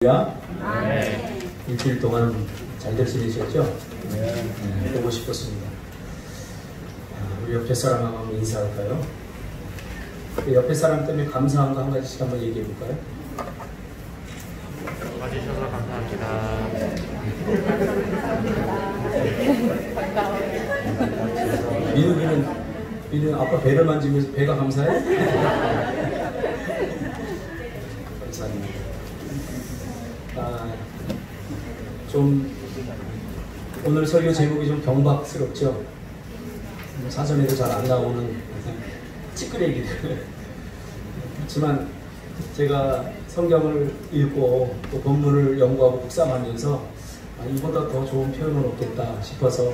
네. 일주일 동안 잘들 지내셨죠? 네. 보고 싶었습니다. 우리 옆에 사람하고 한번 인사할까요? 옆에 사람 때문에 감사한 거 한 가지씩 한번 얘기해 볼까요? 와주셔서 감사합니다. 민우는 아빠 배를 만지면서 배가 감사해? 감사합니다. 좀 오늘 설교 제목이 좀 경박스럽죠? 사전에도 잘 안 나오는 찌끄레기들. 그렇지만 제가 성경을 읽고 또 본문을 연구하고 묵상하면서 이보다 더 좋은 표현은 없겠다 싶어서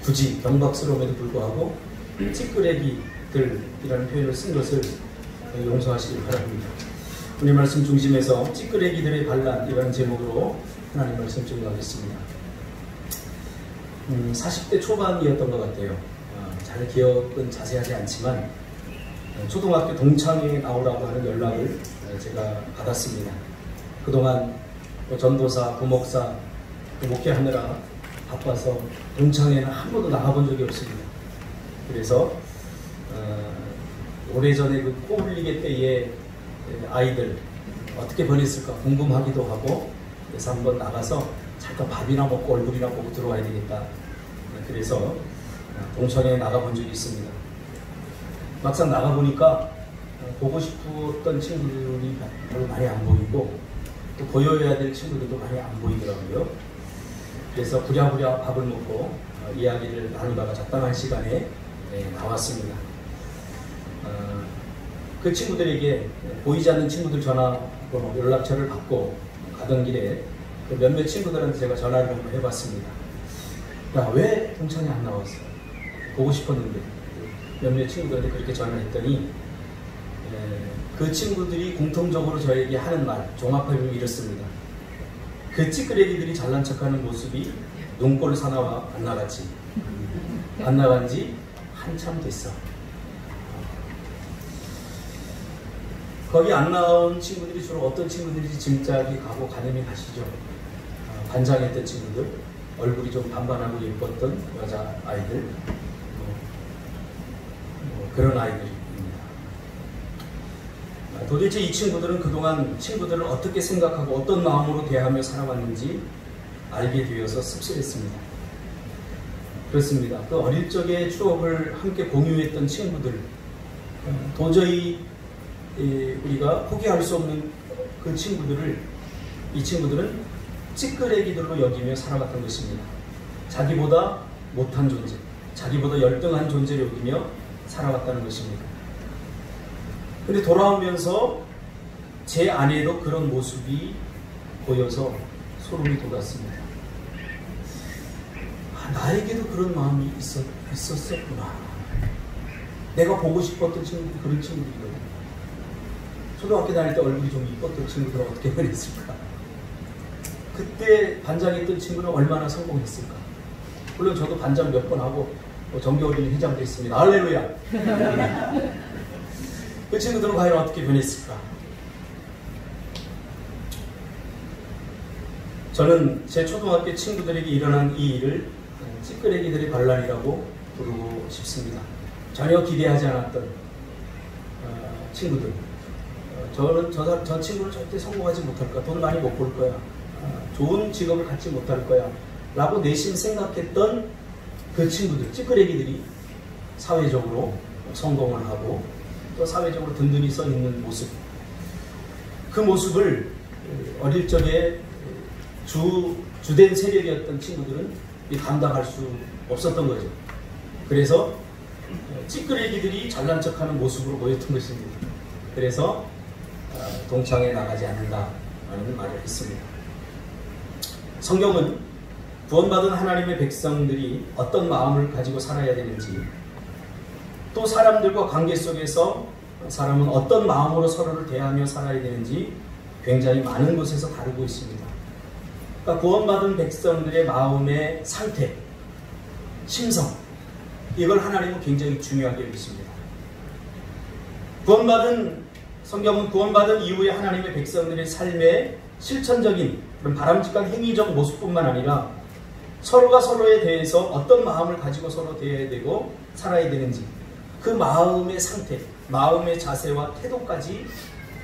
굳이 경박스러움에도 불구하고 찌끄레기들이라는 표현을 쓴 것을 용서하시길 바랍니다. 오늘 말씀 중심에서 찌끄레기들의 반란이라는 제목으로 하나님 말씀 증거하겠습니다. 40대 초반이었던 것 같아요. 잘 기억은 자세하지 않지만 초등학교 동창회에 나오라고 하는 연락을 제가 받았습니다. 그동안 전도사, 부목사 목회하느라 바빠서 동창회는 한 번도 나가본 적이 없습니다. 그래서 오래전에 그 코흘리게 때에 아이들 어떻게 보냈을까 궁금하기도 하고, 그래서 한번 나가서 잠깐 밥이나 먹고 얼굴이나 보고 들어와야 되겠다. 그래서 동창회에 나가본 적이 있습니다. 막상 나가보니까 보고 싶었던 친구들이 별로 많이 안 보이고, 또 보여야 될 친구들도 많이 안 보이더라고요. 그래서 부랴부랴 밥을 먹고 이야기를 나누다가 적당한 시간에 나왔습니다. 그 친구들에게 보이지 않는 친구들 전화번호 연락처를 받고 가던 길에 그 몇몇 친구들한테 제가 전화를 한번 해봤습니다. 야, 왜 동창회 안 나왔어? 보고 싶었는데. 몇몇 친구들한테 그렇게 전화했더니 그 친구들이 공통적으로 저에게 하는 말, 종합해보면 이렇습니다. 그 찌끄레기들이 잘난 척하는 모습이 눈꼴 사나와 안 나갔지. 안 나간 지 한참 됐어. 거기 안 나온 친구들이 주로 어떤 친구들인지 짐작이 가고 가늠이 가시죠. 반장했던 친구들, 얼굴이 좀 반반하고 예뻤던 여자아이들, 그런 아이들입니다. 도대체 이 친구들은 그동안 친구들을 어떻게 생각하고 어떤 마음으로 대하며 살아왔는지 알게 되어서 씁쓸했습니다. 그렇습니다. 그 어릴 적의 추억을 함께 공유했던 친구들, 도저히 우리가 포기할 수 없는 그 친구들을 이 친구들은 찌끄레기들로 여기며 살아갔던 것입니다. 자기보다 못한 존재, 자기보다 열등한 존재를 여기며 살아왔다는 것입니다. 근데 돌아오면서 제 안에도 그런 모습이 보여서 소름이 돋았습니다. 나에게도 그런 마음이 있었구나. 내가 보고 싶었던 친구들이 그런 친구들이거든요. 초등학교 다닐 때 얼굴이 좀 이뻤던 친구들은 어떻게 변했을까? 그때 반장했던 친구는 얼마나 성공했을까? 물론 저도 반장 몇 번 하고 정겨울이는 회장도 했습니다. 할렐루야! 그 친구들은 과연 어떻게 변했을까? 저는 제 초등학교 친구들에게 일어난 이 일을 찌끄레기들의 반란이라고 부르고 싶습니다. 전혀 기대하지 않았던 친구들. 저는 저 친구는 절대 성공하지 못할 거야. 돈 많이 못 벌 거야. 좋은 직업을 갖지 못할 거야. 라고 내심 생각했던 그 친구들, 찌끄레기들이 사회적으로 성공을 하고 또 사회적으로 든든히 서 있는 모습. 그 모습을 어릴 적에 주된 세력이었던 친구들은 감당할 수 없었던 거죠. 그래서 찌끄레기들이 잘난 척하는 모습으로 보였던 것입니다. 그래서 동창회에 나가지 않는다라는 말을 했습니다. 성경은 구원받은 하나님의 백성들이 어떤 마음을 가지고 살아야 되는지, 또 사람들과 관계 속에서 사람은 어떤 마음으로 서로를 대하며 살아야 되는지 굉장히 많은 곳에서 다루고 있습니다. 그러니까 구원받은 백성들의 마음의 상태, 심성, 이걸 하나님은 굉장히 중요하게 여기십니다. 성경은 구원받은 이후에 하나님의 백성들의 삶의 실천적인 그런 바람직한 행위적 모습뿐만 아니라 서로가 서로에 대해서 어떤 마음을 가지고 서로 대해야 되고 살아야 되는지 그 마음의 상태, 마음의 자세와 태도까지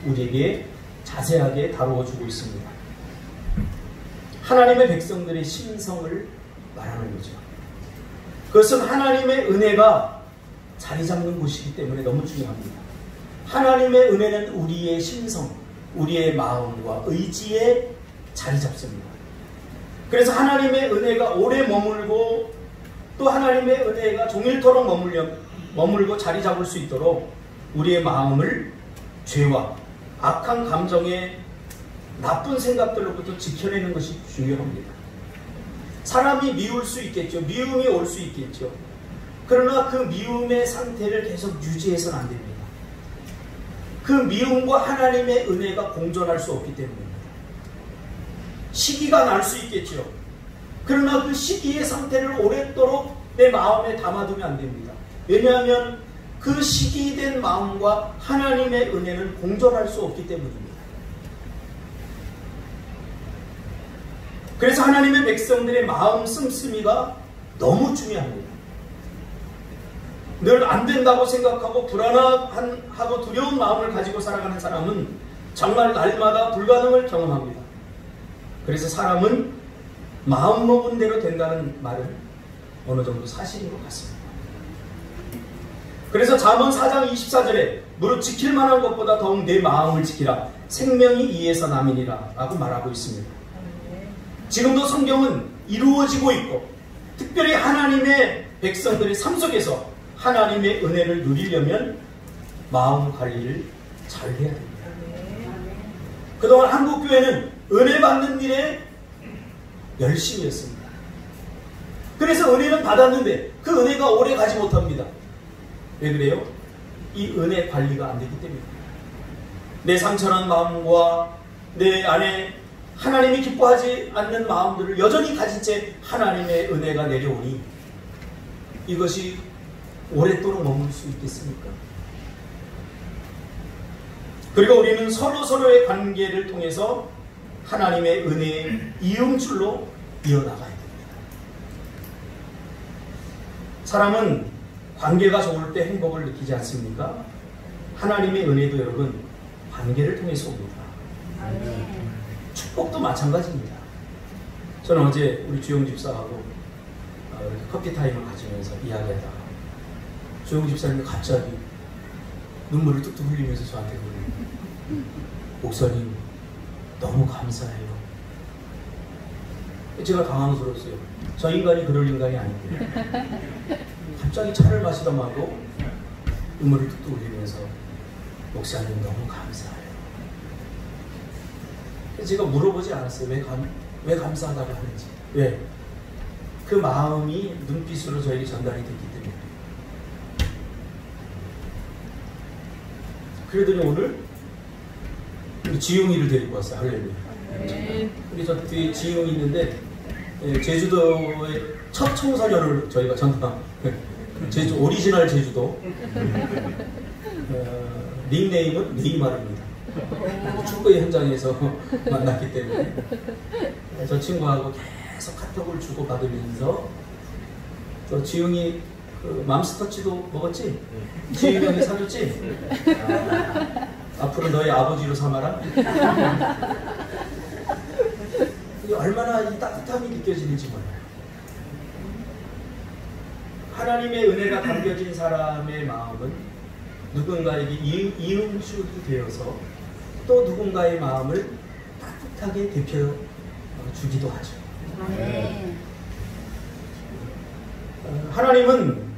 우리에게 자세하게 다루어 주고 있습니다. 하나님의 백성들의 심성을 말하는 거죠. 그것은 하나님의 은혜가 자리 잡는 곳이기 때문에 너무 중요합니다. 하나님의 은혜는 우리의 심성, 우리의 마음과 의지에 자리 잡습니다. 그래서 하나님의 은혜가 오래 머물고 또 하나님의 은혜가 종일토록 머물고 자리 잡을 수 있도록 우리의 마음을 죄와 악한 감정의 나쁜 생각들로부터 지켜내는 것이 중요합니다. 사람이 미울 수 있겠죠. 미움이 올 수 있겠죠. 그러나 그 미움의 상태를 계속 유지해서는 안 됩니다. 그 미움과 하나님의 은혜가 공존할 수 없기 때문입니다. 시기가 날 수 있겠죠. 그러나 그 시기의 상태를 오랫도록 내 마음에 담아두면 안 됩니다. 왜냐하면 그 시기된 마음과 하나님의 은혜는 공존할 수 없기 때문입니다. 그래서 하나님의 백성들의 마음 씀씀이가 너무 중요합니다. 늘 안 된다고 생각하고 불안하고 두려운 마음을 가지고 살아가는 사람은 정말 날마다 불가능을 경험합니다. 그래서 사람은 마음먹은 대로 된다는 말은 어느 정도 사실인 것 같습니다. 그래서 잠언 4장 24절에 무릇 지킬 만한 것보다 더욱 내 마음을 지키라. 생명이 이에서 남이니라 라고 말하고 있습니다. 지금도 성경은 이루어지고 있고 특별히 하나님의 백성들의 삶 속에서 하나님의 은혜를 누리려면 마음 관리를 잘 해야 됩니다. 그동안 한국교회는 은혜 받는 일에 열심히 했습니다. 그래서 은혜는 받았는데 그 은혜가 오래 가지 못합니다. 왜 그래요? 이 은혜 관리가 안 되기 때문입니다. 내 상처난 마음과 내 안에 하나님이 기뻐하지 않는 마음들을 여전히 가진 채 하나님의 은혜가 내려오니 이것이 오랫도록 머물 수 있겠습니까? 그리고 우리는 서로의 관계를 통해서 하나님의 은혜의 이음줄로 이어나가야 됩니다. 사람은 관계가 좋을 때 행복을 느끼지 않습니까? 하나님의 은혜도 여러분 관계를 통해서 옵니다. 축복도 마찬가지입니다. 저는 어제 우리 주영 집사하고 커피 타임을 가지면서 이야기하다가 주영 집사님이 갑자기 눈물을 뚝뚝 흘리면서 저한테 그러는 목사님 너무 감사해요. 제가 당황스러웠어요. 저 인간이 그럴 인간이 아닌데 갑자기 차를 마시다 말고 눈물을 뚝뚝 흘리면서 목사님 너무 감사해요. 제가 물어보지 않았어요. 왜 감사하다고 하는지. 왜? 그 마음이 눈빛으로 저에게 전달이 됐기 때문에. 그러더니 오늘 우리 지웅이를 데리고 왔어요. 할렐루야. 우리 저 뒤에 지웅이 있는데 제주도의 첫 청소년을 저희가 전담 오리지널 제주도 닉네임은 네이마르입니다. 축구의 현장에서 만났기 때문에 저 친구하고 계속 카톡을 주고받으면서 저 지웅이 그 맘스터치도 먹었지? 지웅이 형이 사줬지? 앞으로 너의 아버지로 삼아라. 얼마나 이 따뜻함이 느껴지는지 몰라요. 하나님의 은혜가 담겨진 사람의 마음은 누군가에게 이음줄이 되어서 또 누군가의 마음을 따뜻하게 데펴주기도 하죠. 하나님은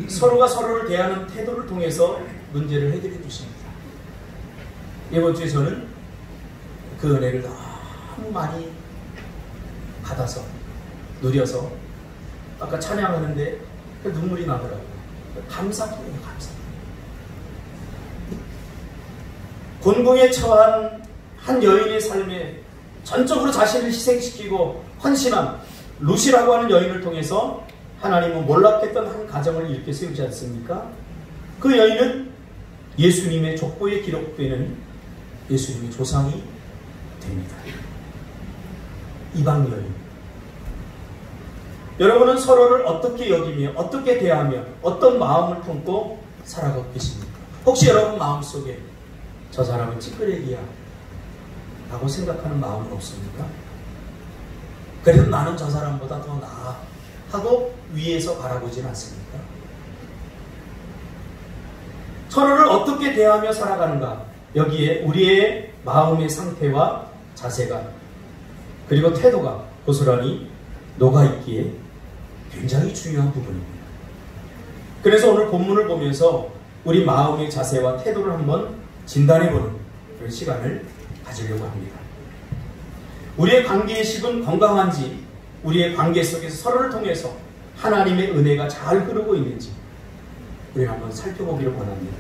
서로가 서로를 대하는 태도를 통해서 문제를 해결해 주십니다. 이번 주에 저는 그 은혜를 너무 많이 받아서 누려서 아까 찬양하는데 눈물이 나더라고요. 감사합니다. 감사. 곤궁에 처한 한 여인의 삶에 전적으로 자신을 희생시키고 헌신한 루시라고 하는 여인을 통해서 하나님은 몰락했던 한 가정을 이렇게 세우지 않습니까? 그 여인은 예수님의 족보에 기록되는 예수님의 조상이 됩니다. 이방 여인. 여러분은 서로를 어떻게 여기며 어떻게 대하며 어떤 마음을 품고 살아가고 계십니까? 혹시 여러분 마음속에 저 사람은 찌끄레기야 라고 생각하는 마음은 없습니까? 그래도 나는 저 사람보다 더 나아 하고 위에서 바라보진 않습니까? 서로를 어떻게 대하며 살아가는가, 여기에 우리의 마음의 상태와 자세가 그리고 태도가 고스란히 녹아있기에 굉장히 중요한 부분입니다. 그래서 오늘 본문을 보면서 우리 마음의 자세와 태도를 한번 진단해보는 그런 시간을 가지려고 합니다. 우리의 관계의식은 건강한지, 우리의 관계 속에서 서로를 통해서 하나님의 은혜가 잘 흐르고 있는지 우리는 한번 살펴보기를 원합니다.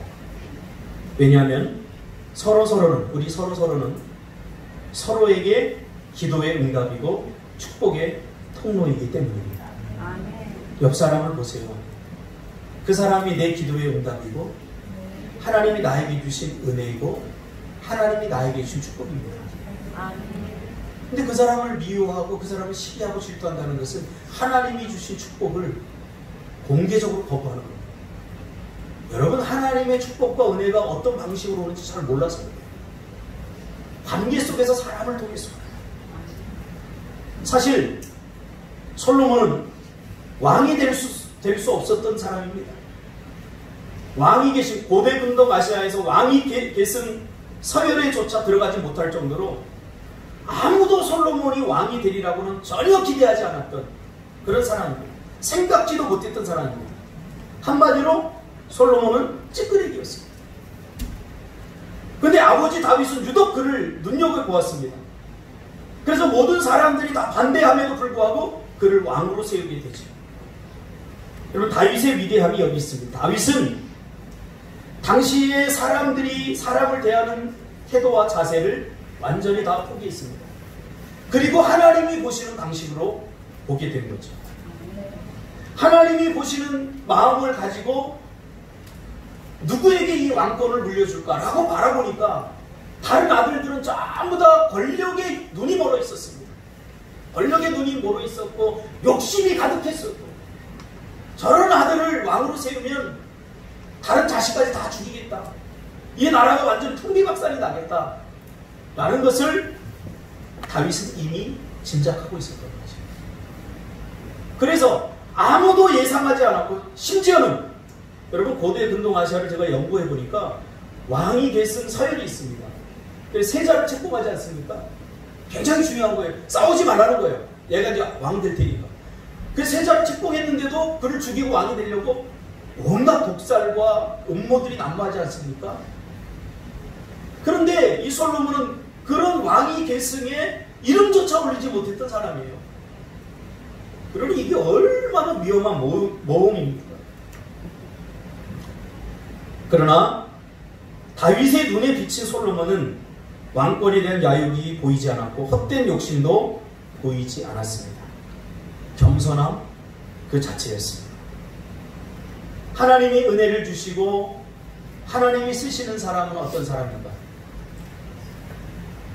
왜냐하면 우리 서로는 서로에게 기도의 응답이고 축복의 통로이기 때문입니다. 옆 사람을 보세요. 그 사람이 내 기도의 응답이고 하나님이 나에게 주신 은혜이고 하나님이 나에게 주신 축복입니다. 근데 그 사람을 미워하고 그 사람을 시기하고 질투한다는 것은 하나님이 주신 축복을 공개적으로 거부하는 겁니다. 여러분, 하나님의 축복과 은혜가 어떤 방식으로 오는지 잘 몰라서 그래요. 관계 속에서 사람을 통해서. 사실 솔로몬은 왕이 될 수 없었던 사람입니다. 왕이 계신 고대 근동 아시아에서 왕이 계승 서열에조차 들어가지 못할 정도로 아무도 솔로몬이 왕이 되리라고는 전혀 기대하지 않았던 그런 사람입니다. 생각지도 못했던 사람입니다. 한마디로 솔로몬은 찌끄레기였습니다. 그런데 아버지 다윗은 유독 그를 눈여겨보았습니다. 그래서 모든 사람들이 다 반대함에도 불구하고 그를 왕으로 세우게 되죠. 여러분, 다윗의 위대함이 여기 있습니다. 다윗은 당시에 사람들이 사람을 대하는 태도와 자세를 완전히 다 포기했습니다. 그리고 하나님이 보시는 방식으로 보게 된 거죠. 하나님이 보시는 마음을 가지고 누구에게 이 왕권을 물려줄까라고 바라보니까 다른 아들들은 전부 다 권력에 눈이 멀어 있었습니다. 권력에 눈이 멀어 있었고 욕심이 가득했었고, 저런 아들을 왕으로 세우면 다른 자식까지 다 죽이겠다, 이 나라가 완전 풍비박산이 나겠다 라는 것을 다윗은 이미 짐작하고 있었던 거죠. 그래서 아무도 예상하지 않았고, 심지어는 여러분, 고대 근동 아시아를 제가 연구해 보니까 왕이 계승 서열이 있습니다. 세자를 책봉하지 않습니까? 굉장히 중요한 거예요. 싸우지 말라는 거예요. 얘가 이제 왕 될 테니까. 그 세자를 책봉했는데도 그를 죽이고 왕이 되려고 온갖 독살과 음모들이 난무하지 않습니까? 그런데 이 솔로몬은 그런 왕위 계승에 이름조차 올리지 못했던 사람이에요. 그러니 이게 얼마나 위험한 모험입니까? 그러나 다윗의 눈에 비친 솔로몬은 왕권에 대한 야욕이 보이지 않았고 헛된 욕심도 보이지 않았습니다. 겸손함 그 자체였습니다. 하나님이 은혜를 주시고 하나님이 쓰시는 사람은 어떤 사람인가?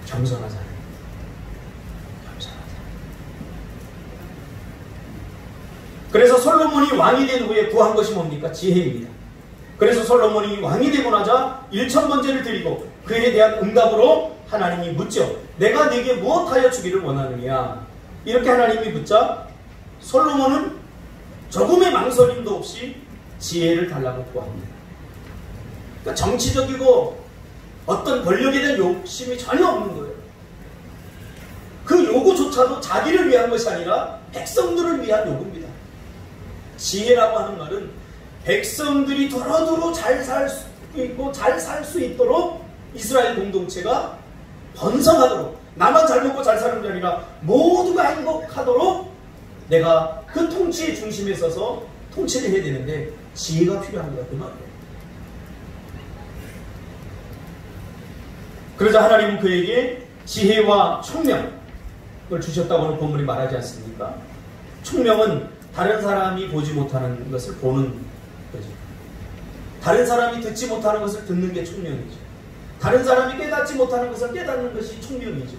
겸손한 사람. 그래서 솔로몬이 왕이 된 후에 구한 것이 뭡니까? 지혜입니다. 그래서 솔로몬이 왕이 되고 나자 1000번제를 드리고 그에 대한 응답으로 하나님이 묻죠. 내가 네게 무엇하여 주기를 원하느냐? 이렇게 하나님이 묻자 솔로몬은 조금의 망설임도 없이 지혜를 달라고 구합니다. 그러니까 정치적이고 어떤 권력에 대한 욕심이 전혀 없는 거예요. 그 요구조차도 자기를 위한 것이 아니라 백성들을 위한 요구입니다. 지혜라고 하는 말은 백성들이 두루두루 잘 살 수 있고 잘 살 수 있도록 이스라엘 공동체가 번성하도록, 나만 잘 먹고 잘 사는 게 아니라 모두가 행복하도록 내가 그 통치의 중심에 서서 통치를 해야 되는데 지혜가 필요합니다. 그 말이에요. 그러자 하나님은 그에게 지혜와 총명을 주셨다고 하는 본문이 말하지 않습니까? 총명은 다른 사람이 보지 못하는 것을 보는 거죠. 다른 사람이 듣지 못하는 것을 듣는 게 총명이죠. 다른 사람이 깨닫지 못하는 것을 깨닫는 것이 총명이죠.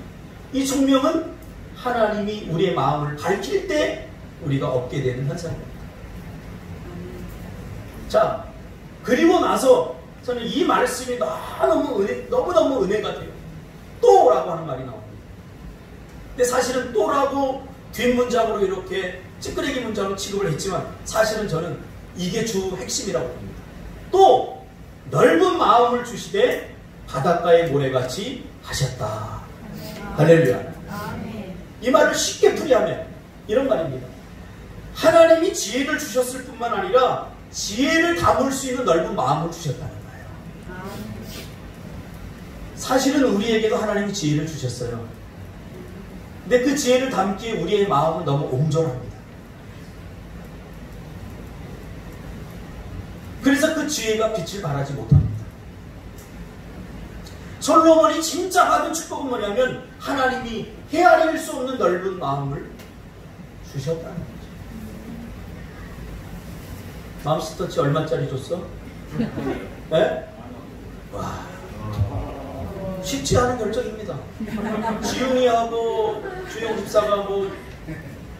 이 총명은 하나님이 우리의 마음을 밝힐 때 우리가 얻게 되는 현상입니다. 자, 그리고 나서 저는 이 말씀이 너무너무 은혜가 돼요. 또라고 하는 말이 나옵니다. 근데 사실은 또라고 뒷문장으로 이렇게 찌끄레기 문장으로 취급을 했지만 사실은 저는 이게 주 핵심이라고 봅니다. 또 넓은 마음을 주시되 바닷가의 모래같이 하셨다. 할렐루야. 이 말을 쉽게 풀이하면 이런 말입니다. 하나님이 지혜를 주셨을 뿐만 아니라 지혜를 담을 수 있는 넓은 마음을 주셨다는 거예요. 사실은 우리에게도 하나님이 지혜를 주셨어요. 근데 그 지혜를 담기에 우리의 마음은 너무 옹졸합니다. 그래서 그 지혜가 빛을 발하지 못합니다. 솔로몬이 진짜 받은 축복은 뭐냐면 하나님이 헤아릴 수 없는 넓은 마음을 주셨다는 거죠. 맘스터치 얼마짜리 줬어? 네? 와, 쉽지 않은 결정입니다. 지웅이하고 주영 집사가 뭐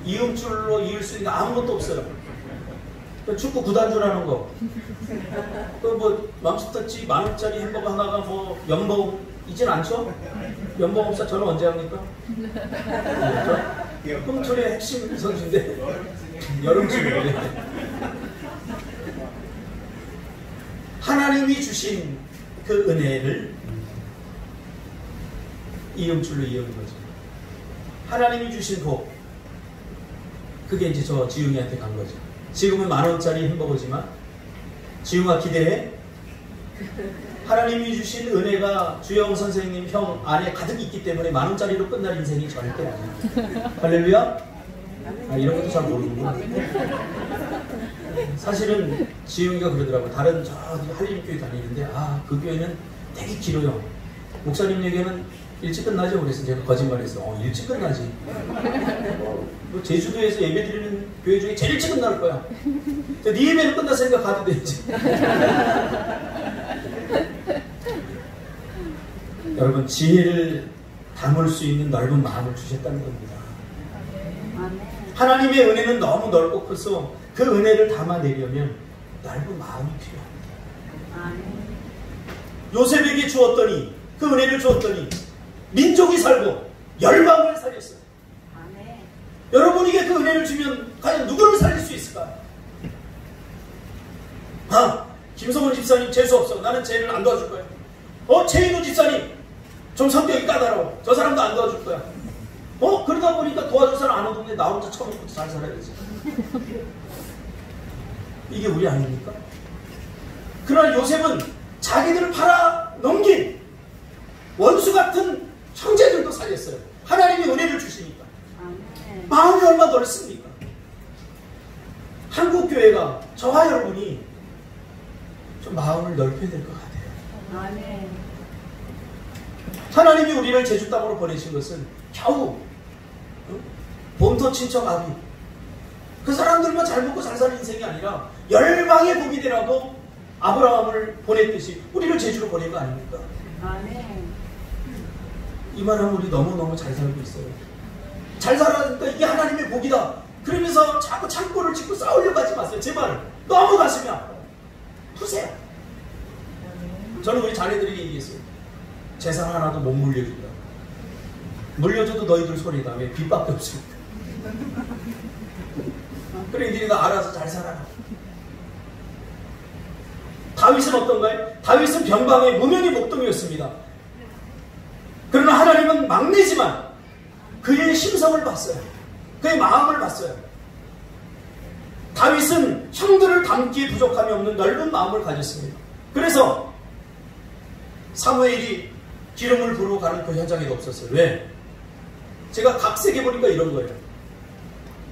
이음줄로 이을 수 있는 아무것도 없어요. 축구 구단주라는 거. 그 뭐 맘스터치 10,000원짜리 햄버거 하나가 뭐 연봉이진 않죠? 연봉 없어. 저는 언제 합니까? 꿈틀의 핵심 선수인데 여름쯤에 하나님이 주신 그 은혜를 이음줄로 이은 거죠. 하나님이 주신 복, 그게 이제 저 지웅이한테 간 거죠. 지금은 10,000원짜리 햄버거지만 지웅아 기대해. 하나님이 주신 은혜가 주영 선생님 형 안에 가득 있기 때문에 10,000원짜리로 끝날 인생이 절대 아니에요. 할렐루야? 아, 이런 것도 잘 모르는구나. 사실은 지웅이가 그러더라고요. 다른 저 한림교회 다니는데 그 교회는 되게 길어요. 목사님에게는 일찍 끝나죠? 그래서 제가 거짓말했어. 일찍 끝나지. 제주도에서 예배 드리는 교회 중에 제일 일찍 끝날 거야. 네 예배는 끝났으니까 가도 되지. 여러분, 지혜를 담을 수 있는 넓은 마음을 주셨다는 겁니다. 하나님의 은혜는 너무 넓고 커서 그 은혜를 담아내려면 넓은 마음이 필요합니다. 요셉에게 주었더니, 그 은혜를 주었더니 민족이 살고 열방을 살렸어요. 여러분에게 그 은혜를 주면 과연 누구를 살릴 수 있을까? 김성원 집사님 재수 없어. 나는 쟤를 안 도와줄 거야. 최인우 집사님 좀 성격이 까다로워. 저 사람도 안 도와줄 거야. 그러다 보니까 도와줄 사람 안 오는데 나 혼자 처음부터 잘 살아야지. 이게 우리 아닙니까? 그러나 요셉은 자기들을 팔아 넘긴 원수 같은 형제들도 살렸어요. 하나님이 은혜를 주시니까. 마음이 얼마나 넓습니까? 한국교회가, 저와 여러분이 좀 마음을 넓혀야 될 것 같아요. 하나님이 우리를 제주 땅으로 보내신 것은 겨우 본토 친척 아비, 그 사람들만 잘 먹고 잘 사는 인생이 아니라 열방의 복이 되라고 아브라함을 보냈듯이 우리를 제주로 보낸 거 아닙니까? 이 말하면 우리 너무너무 잘 살고 있어요. 잘 살아니까 이게 하나님의 복이다. 그러면서 자꾸 창고를 짓고 싸우려고 하지 마세요. 제발. 너무 가슴이 아파요. 푸세요. 저는 우리 자녀들에게 얘기했어요. 재산 하나도 못 물려준다. 물려줘도 너희들 손이다. 왜? 빚밖에 없으니까. 그래, 니네가 알아서 잘 살아라. 다윗은 어떤가요? 다윗은 변방의 무명의 목동이었습니다. 그러나 하나님은 막내지만 그의 심성을 봤어요. 그의 마음을 봤어요. 다윗은 형들을 담기에 부족함이 없는 넓은 마음을 가졌습니다. 그래서 사무엘이 기름을 부르고 가는 그 현장에도 없었어요. 왜? 제가 각색해 보니까 이런 거예요.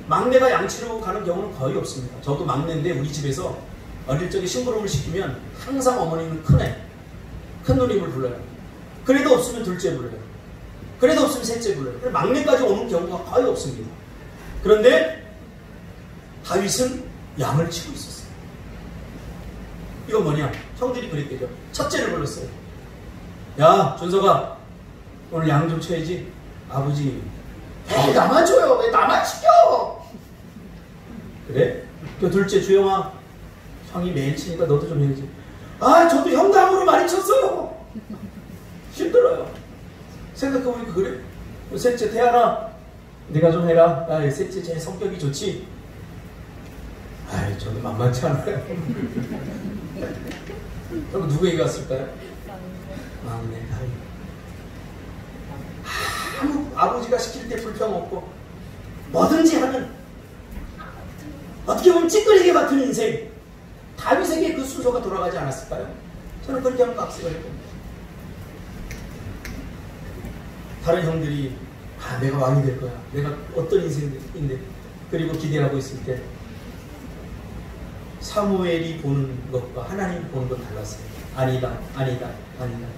막내가 양치러 가는 경우는 거의 없습니다. 저도 막내인데 우리 집에서 어릴 적에 심부름을 시키면 항상 어머니는 큰 누님을 불러요. 그래도 없으면 둘째 불러요. 그래도 없으면 셋째 불러요. 막내까지 오는 경우가 거의 없습니다. 그런데 다윗은 양을 치고 있었어요. 이건 뭐냐? 형들이 그랬대죠. 첫째를 불렀어요. 야, 준석아, 오늘 양 좀 쳐야지. 아버지, 왜 나만 줘요? 왜 나만 시켜? 그래? 또 둘째, 주영아, 형이 매일 치니까 너도 좀 해야지. 아, 저도 형 다음으로 많이 쳤어요. 힘들어요. 생각해보니까 그래? 셋째, 태연아, 네가 좀 해라. 아, 셋째 제 성격이 좋지? 아이, 저는 만만치 않아요. 그럼 누구에게 갔을까요? 막내. 아무 아버지가 시킬 때 불평 없고 뭐든지 하는, 어떻게 보면 찌끄레기 같은 인생, 다윗에게 그 순서가 돌아가지 않았을까요? 저는 그렇게 하면 각색을 해봅니다. 다른 형들이 내가 왕이 될 거야, 내가 어떤 인생인데, 그리고 기대하고 있을 때 사무엘이 보는 것과 하나님이 보는 건 달랐어요. 아니다, 아니다, 아니다.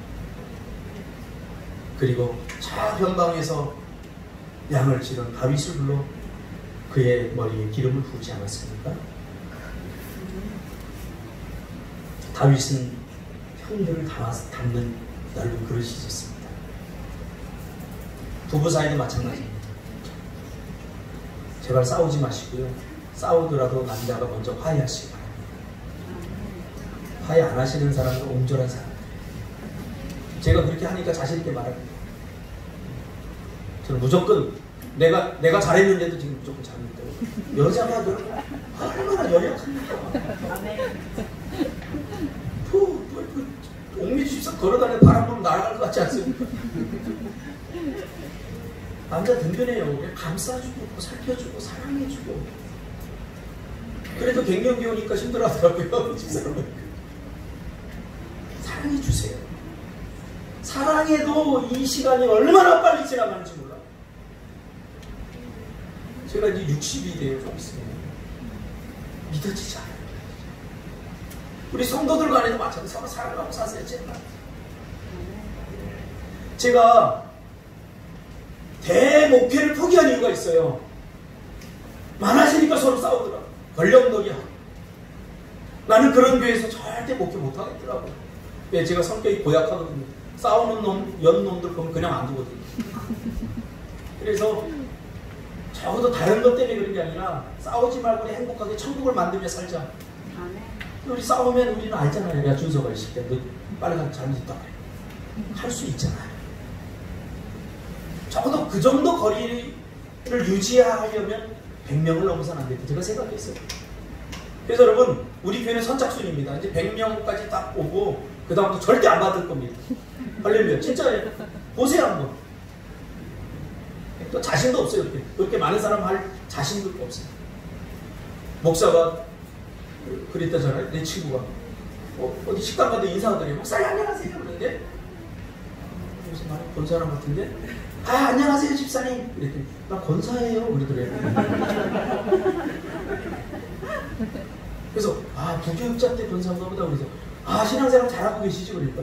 그리고 저 변방에서 양을 치던 다윗을 불러 그의 머리에 기름을 부으지 않았습니까? 다윗은 형들을 담는 넓은 그릇이 있었습니다. 부부 사이도 마찬가지입니다. 제발 싸우지 마시고요. 싸우더라도 남자가 먼저 화해하시기 바랍니다. 화해 안 하시는 사람은 옹졸한 사람. 제가 그렇게 하니까 자신있게 말합니다. 저는 무조건 내가 잘했는데도 지금 무조건 잘했다고. 여자가 얼마나 연약합니까? 옥미 집사 걸어다니는 바람 불면 날아갈 것 같지 않습니까? 남자 든든해요. 그냥 감싸주고 살펴주고 사랑해주고. 그래도 갱년기 오니까 힘들어하더라고요. 집사람은. 사랑해주세요. 사랑해도 이 시간이 얼마나 빨리 지나가는지 몰라. 제가 이제 60이 돼요. 좀 있으면 믿어지지 않아요. 우리 성도들 간에도 마찬가지로 서로 사랑하고 사세요. 제가 대목회를 포기한 이유가 있어요. 많아지니까 서로 싸우더라. 권력놀이야. 나는 그런 교회에서 절대 목회 못하겠더라고요. 왜? 제가 성격이 고약하거든요. 싸우는 놈, 연놈들 보면 그냥 안 두거든요. 그래서 적어도 다른 것 때문에 그런 게 아니라 싸우지 말고 행복하게 천국을 만들며 살자. 우리 싸우면 우리는 알잖아요. 야, 준서가 있을 때 너 빨리 가서 잘못했다 그래. 할 수 있잖아요. 적어도 그 정도 거리를 유지하려면 100명을 넘어서는 안 된다. 제가 생각했어요. 그래서 여러분, 우리 교회는 선착순입니다. 이제 100명까지 딱 오고 그 다음부터 절대 안 받을 겁니다. 할렐루야. 진짜예요. 보세요 한번. 또 자신도 없어요. 그렇게 많은 사람 할 자신도 없어요. 목사가 그랬다잖아요. 내 친구가 어디 식당 가도 인사하더니 목사님 안녕하세요 그러는데 무슨 말이 본 사람 같은데 안녕하세요 집사님 그랬더니 나 권사예요 그러더래요. 그래서 부교육자 때 권사인가 보다. 그래서 신앙생활 잘하고 계시죠 그러니까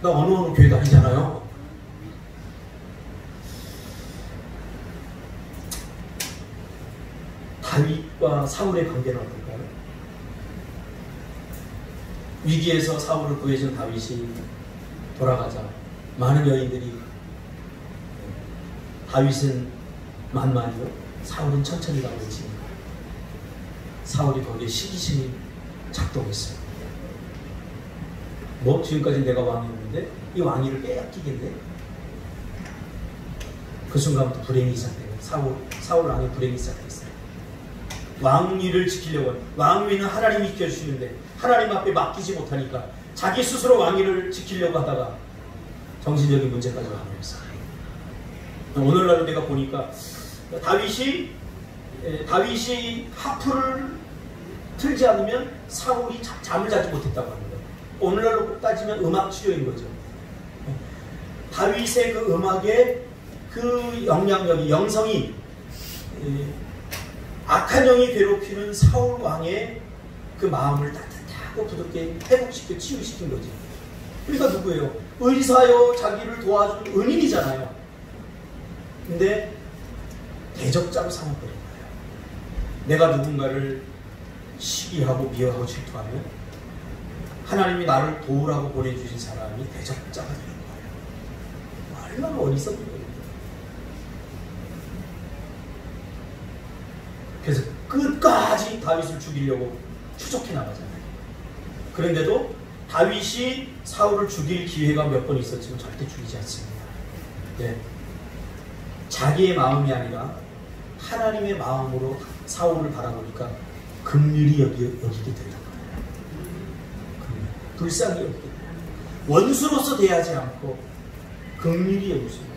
나 어느 교회 다니잖아요. 다윗과 사울의 관계는 어떨까요? 위기에서 사울을 구해준 다윗이 돌아가자 많은 여인들이 다윗은 만만히요, 사울은 천천히 가고 있지. 사울이 거기에 시기심이 작동했어요. 뭐 지금까지 내가 왕이었는데 이 왕위를 빼앗기겠네. 그 순간부터 불행이 시작돼요. 사울 왕의 불행이 시작됐어요. 왕위를 지키려고, 왕위는 하나님이 지켜주시는데 하나님 앞에 맡기지 못하니까 자기 스스로 왕위를 지키려고 하다가 정신적인 문제까지 와버렸어요. 오늘날 내가 보니까 다윗이 하프를 틀지 않으면 사울이 잠을 자지 못했다고 합니다. 오늘날로 따지면 음악 치료인 거죠. 다윗의 그 음악의 그 영향력이, 영성이 악한 영이 괴롭히는 사울 왕의 그 마음을 따뜻하고 부드럽게 회복시켜 치유시킨 거지. 그러니까 누구예요? 의사요, 자기를 도와준 은인이잖아요. 근데 대적자로 삼아버린 거예요. 내가 누군가를 시기하고 미워하고 질투하면 하나님이 나를 도우라고 보내주신 사람이 대적자가 되는 거예요. 얼마나 어리석은 거예요. 그래서 끝까지 다윗을 죽이려고 추적해 나가잖아요. 그런데도 다윗이 사울을 죽일 기회가 몇 번 있었지만 절대 죽이지 않습니다. 네. 자기의 마음이 아니라 하나님의 마음으로 사울을 바라보니까 긍휼히 여기게 되는 거예요. 불쌍히 여기게 돼요. 원수로서 대하지 않고 긍휼히 여기십니다.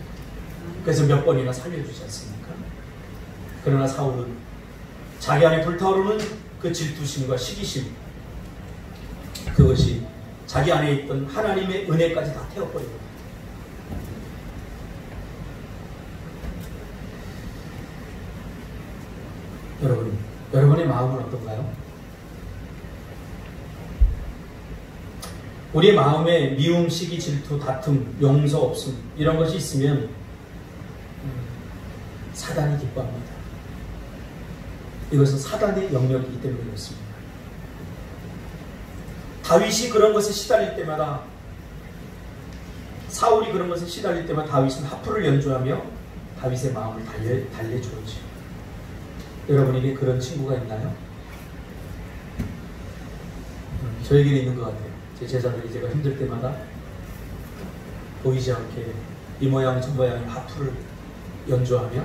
그래서 몇 번이나 살려주지 않습니까? 그러나 사울은 자기 안에 불타오르는 그 질투심과 시기심, 그것이 자기 안에 있던 하나님의 은혜까지 다 태워버립니다. 여러분의 마음은 어떤가요? 우리의 마음에 미움, 시기, 질투, 다툼, 용서 없음 이런 것이 있으면 사단이 기뻐합니다. 이것은 사단의 영역이기 때문에 그렇습니다. 다윗이 그런 것에 시달릴 때마다, 사울이 그런 것에 시달릴 때마다 다윗은 하프를 연주하며 다윗의 마음을 달래주었죠. 여러분에게 그런 친구가 있나요? 저에게는 있는 것 같아요. 제 제자들이 제가 힘들 때마다 보이지 않게 이 모양 저 모양의 하프를 연주하며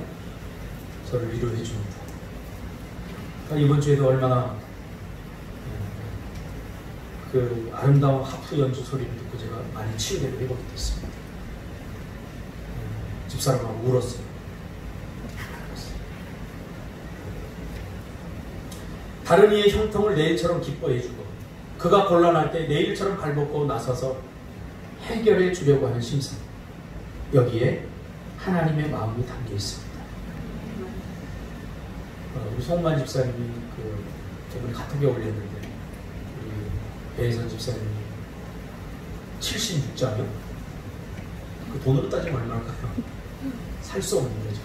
저를 위로해 줍니다. 이번 주에도 얼마나 그 아름다운 하프 연주 소리를 듣고 제가 많이 치유되고 회복이 됐습니다. 집사람하고 울었어요. 다른 이의 형통을 내 일처럼 기뻐해주고 그가 곤란할 때 내 일처럼 발벗고 나서서 해결해 주려고 하는 심성, 여기에 하나님의 마음이 담겨 있습니다. 우리 송만 집사님이 저번에 카톡에 올렸는데 우리 배혜선 집사님이 76장이요? 그 돈으로 따지면 얼마일까요? 살 수 없는 거죠.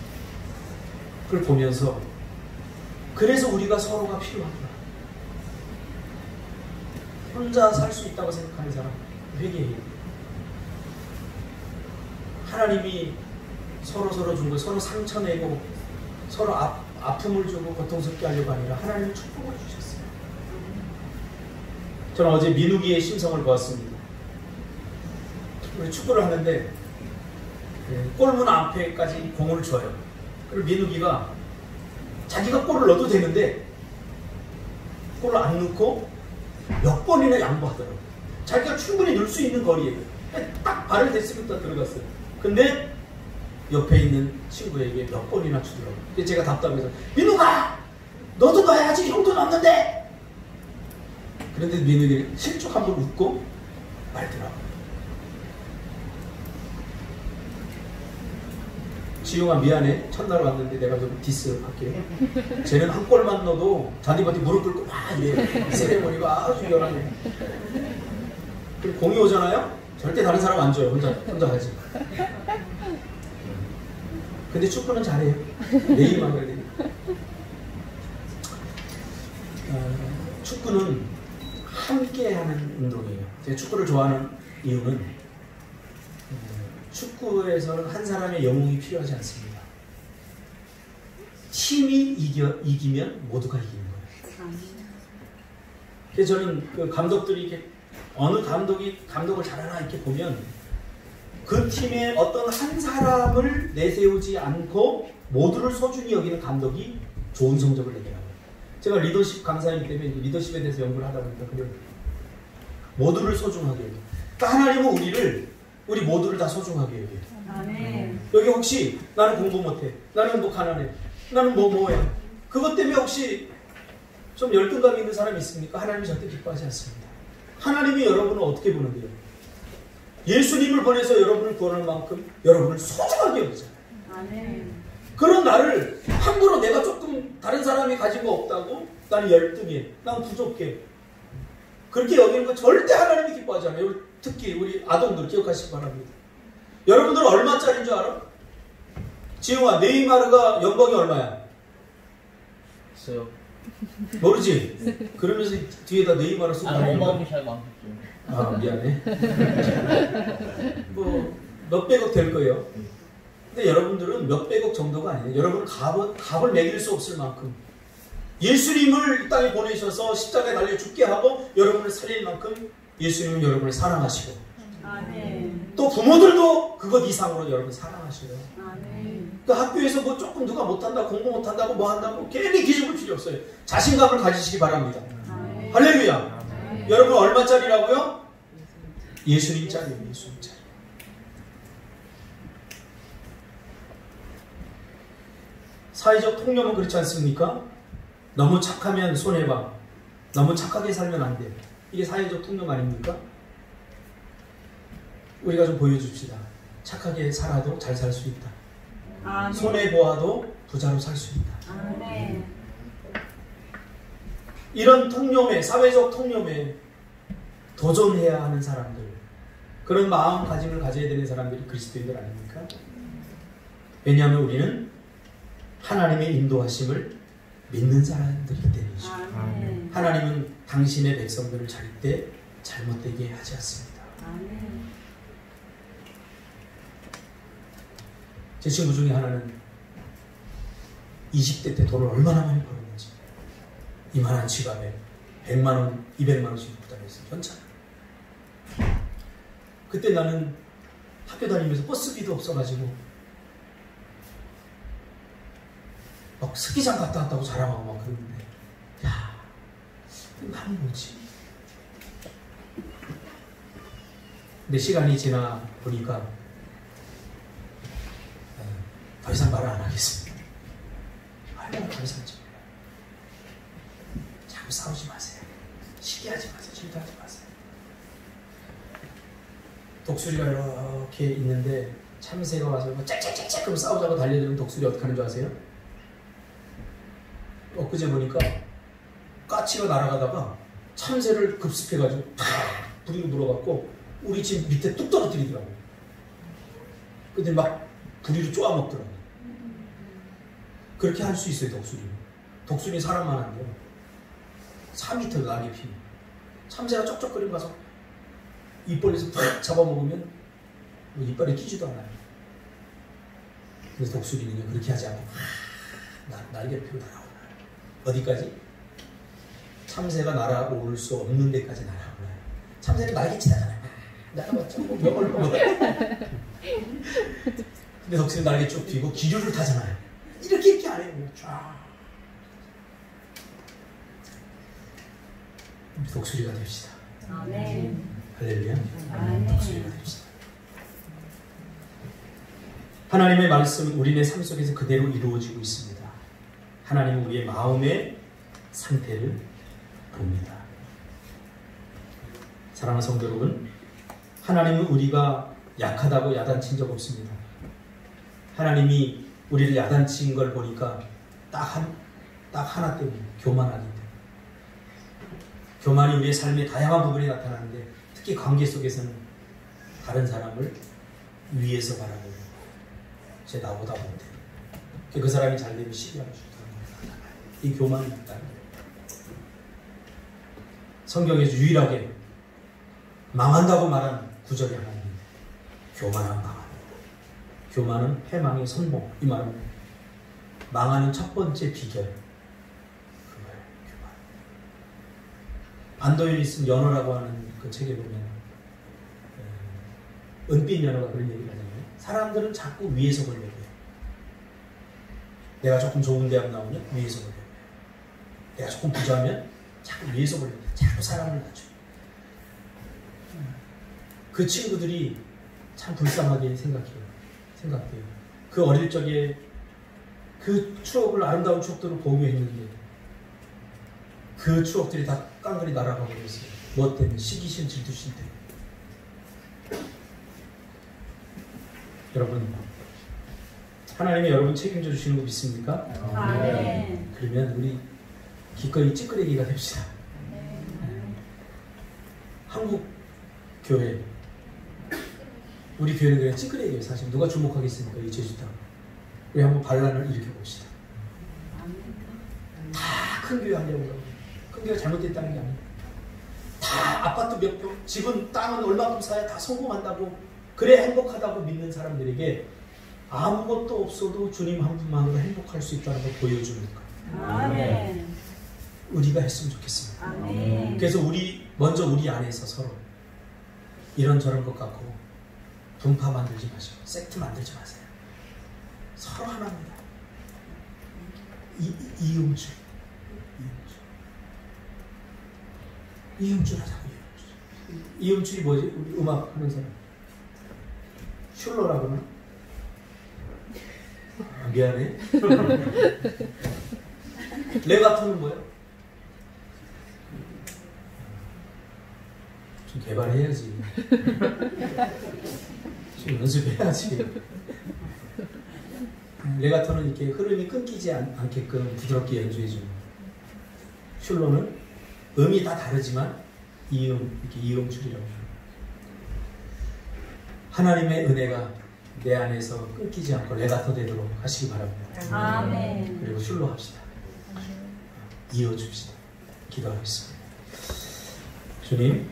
그걸 보면서 그래서 우리가 서로가 필요하다. 혼자 살 수 있다고 생각하는 사람 회개해요. 하나님이 서로 준 거, 서로 상처내고 서로 아픔을 주고 고통스럽게 하려고 아니라 하나님이 축복을 주셨어요. 저는 어제 민우기의 심성을 보았습니다. 우리 축구를 하는데 골문 앞에까지 공을 줘요. 그리고 민우기가 자기가 골을 넣어도 되는데 골을 안 넣고 몇 번이나 양보하더라고요. 자기가 충분히 넣을 수 있는 거리에 딱 발을 댔으면 딱 들어갔어요. 근데 옆에 있는 친구에게 몇 번이나 주더라고요. 그래서 제가 답답해서 민우가 너도 넣어야지, 형도 넣었는데. 그런데 민우가 실족 한번 웃고 말더라고요. 지용아 미안해, 첫날 왔는데 내가 좀 디스할게. 쟤는 한 골만 넣어도 잔디밭에 무릎 꿇고 막 이래요. 세레모니가 아주 연하네. 그리고 공이 오잖아요? 절대 다른 사람 안 줘요. 혼자 하지. 근데 축구는 잘해요. 내일만 그래야 되니까. 축구는 함께하는 운동이에요. 제가 축구를 좋아하는 이유는 축구에서는 한 사람의 영웅이 필요하지 않습니다. 팀이 이기면 모두가 이기는 거예요. 그래서 저는 그 감독들이 이렇게 어느 감독이 감독을 잘하나 이렇게 보면 그 팀의 어떤 한 사람을 내세우지 않고 모두를 소중히 여기는 감독이 좋은 성적을 내게 합니다. 제가 리더십 강사이기 때문에 리더십에 대해서 연구를 하다 보니까 그걸 모두를 소중하게 해요. 그러니까 하나님은 우리 모두를 다 소중하게 해요. 여기 혹시 나는 공부 못해, 나는 뭐 가난해, 나는 뭐해, 그것 때문에 혹시 좀 열등감 있는 사람이 있습니까? 하나님이 절대 기뻐하지 않습니다. 하나님이 여러분을 어떻게 보는데요? 예수님을 보내서 여러분을 구원할 만큼 여러분을 소중하게 여기잖아요. 그런 나를 함부로 내가 조금 다른 사람이 가진 거 없다고 나는 열등해, 난 부족해, 그렇게 여기는 거 절대 하나님이 기뻐하지 않아요. 특히 우리 아동들 기억하시기 바랍니다. 여러분들은 얼마짜리인 줄 알아? 지용아, 네이마르가 연봉이 얼마야? 있어요. 모르지? 그러면서 뒤에다 네이마르 쓰고 어마어마하게 잘 많겠죠. 아, 미안해. 뭐 몇백억 될 거예요. 근데 여러분들은 몇백억 정도가 아니에요. 여러분은 값을 매길 수 없을 만큼 예수님을 이 땅에 보내셔서 십자가에 달려 죽게 하고 여러분을 살릴 만큼 예수님은 여러분을 사랑하시고 아멘. 또 부모들도 그것 이상으로 여러분 사랑하시고요. 아멘. 그 학교에서 뭐 조금 누가 못한다, 공부 못한다고 뭐 한다고 괜히 기죽을 필요 없어요. 자신감을 가지시기 바랍니다. 아멘. 할렐루야. 아멘. 여러분 얼마짜리라고요? 예수님짜리예요. 예수님짜리. 사회적 통념은 그렇지 않습니까? 너무 착하면 손해봐. 너무 착하게 살면 안 돼. 이게 사회적 통념 아닙니까? 우리가 좀 보여줍시다. 착하게 살아도 잘 살 수 있다. 아멘. 손해보아도 부자로 살 수 있다. 아멘. 이런 통념에, 사회적 통념에 도전해야 하는 사람들, 그런 마음가짐을 가져야 되는 사람들이 그리스도인들 아닙니까? 왜냐하면 우리는 하나님의 인도하심을 믿는 사람들이기 때문이죠. 아멘. 하나님은 당신의 백성들을 절대 잘못되게 하지 않습니다. 아멘. 제 친구 중에 하나는 20대 때 돈을 얼마나 많이 벌었는지 이만한 지갑에 100만원, 200만원씩 부담했어요. 현찰. 그때 나는 학교 다니면서 버스비도 없어가지고 막 스키장 갔다 왔다고 자랑하고 막 그러는데, 야, 나는 뭐지? 근데 시간이 지나 보니까 더 이상 말을 안 하겠습니다. 얼마나 감사한지 몰라요. 자꾸 싸우지 마세요. 시기하지 마세요. 질투하지 마세요. 독수리가 이렇게 있는데 참새가 와서 짝짝짝짝 그럼 싸우자고 달려드는 독수리 어떻게 하는 줄 아세요? 엊그제 보니까 까치가 날아가다가 참새를 급습해가지고 팍 부리고 물어갖고 우리 집 밑에 뚝 떨어뜨리더라고요. 근데 막 부리로 쪼아먹더라고요. 그렇게 할 수 있어요, 독수리는. 독수리는 사람만 한데요. 4m 날개 피. 참새가 쩍쩍거리고 가서 이빨에서 팍 잡아먹으면 뭐 이빨에 끼지도 않아요. 그래서 독수리는요, 그렇게 하지 않고 날개를 펴고 날아오나요. 어디까지? 참새가 날아올 수 없는 데까지 날아오나요. 참새는 날개치다잖아요. 날아봤죠? 뭐 명을 먹어요. 근데 독수리는 날개 쭉 펴고 기류를 타잖아요. 이렇게 안 해요. 쫙. 독수리가 됩시다. 아멘. 할렐루야. 아멘. 독수리가 됩시다. 하나님의 말씀은 우리의 삶 속에서 그대로 이루어지고 있습니다. 하나님은 우리의 마음의 상태를 봅니다. 사랑하는 성도 여러분, 하나님은 우리가 약하다고 야단친 적 없습니다. 하나님이 우리를 야단친 걸 보니까 딱 하나 때문에, 교만하기 때문에. 교만이 우리의 삶의 다양한 부분에 나타나는데 특히 관계 속에서는 다른 사람을 위에서 바라보고 쟤 나보다 못해. 그 사람이 잘 되면 시기하고 싶다는 거예요. 이 교만이 있다는 거예요. 성경에서 유일하게 망한다고 말한 구절이 하나 있는데 교만한 망한. 교만은 패망의 선봉. 이 말은 망하는 첫 번째 비결. 그거예요. 교만. 안도현이 쓴 연어라고 하는 그 책에 보면 은빛 연어가 그런 얘기를 하잖아요. 사람들은 자꾸 위에서 보려고 해요. 내가 조금 좋은 대학 나오면 위에서 보려고 해요. 내가 조금 부자면 자꾸 위에서 보려고 해요. 자꾸 사람을 낮춰요. 그 친구들이 참 불쌍하게 생각해요. 그 어릴 적에 그 추억을, 아름다운 추억들을 공유했는데 그 추억들이 다 깡그리 날아가 버렸어요. 뭐 때문에? 시기심, 질투심 때문에. 여러분, 하나님이 여러분 책임져 주시는 거 믿습니까? 아멘. 그러면 우리 기꺼이 찌끄레기가 됩시다. 한국 교회, 우리 교회는 그냥 찌끄레기예요. 사실 누가 주목하겠습니까? 이 제주도. 우리 한번 반란을 일으켜 봅시다. 다 큰 교회 하려고 그러고, 큰 교회가 잘못됐다는 게 아니에요. 다 아파트 몇 평, 집은, 땅은 얼마큼 사야 다 성공한다고, 그래 행복하다고 믿는 사람들에게 아무것도 없어도 주님 한 분만으로 행복할 수 있다는 걸 보여주는 거예요. 아멘. 우리가 했으면 좋겠습니다. 아멘. 그래서 먼저 우리 안에서 서로 이런저런 것 갖고 분파 만들지 마시고 섹트 만들지 마세요. 서로 하나입니다. 이음줄 하자고. 이음줄이 뭐지? 우리 음악 하는 사람 슐러라 그러나? 미안해. 레가토는 뭐야? 좀 개발해야지. 좀 연습해야지. 레가토는 이렇게 흐름이 끊기지 않게끔 부드럽게 연주해주는. 슐러는 음이 다 다르지만 이렇게 이음줄이라고 해요. 하나님의 은혜가 내 안에서 끊기지 않고 레가토 되도록 하시기 바랍니다. 아멘. 그리고 슐러 합시다. 이어줍시다. 기도하겠습니다. 주님.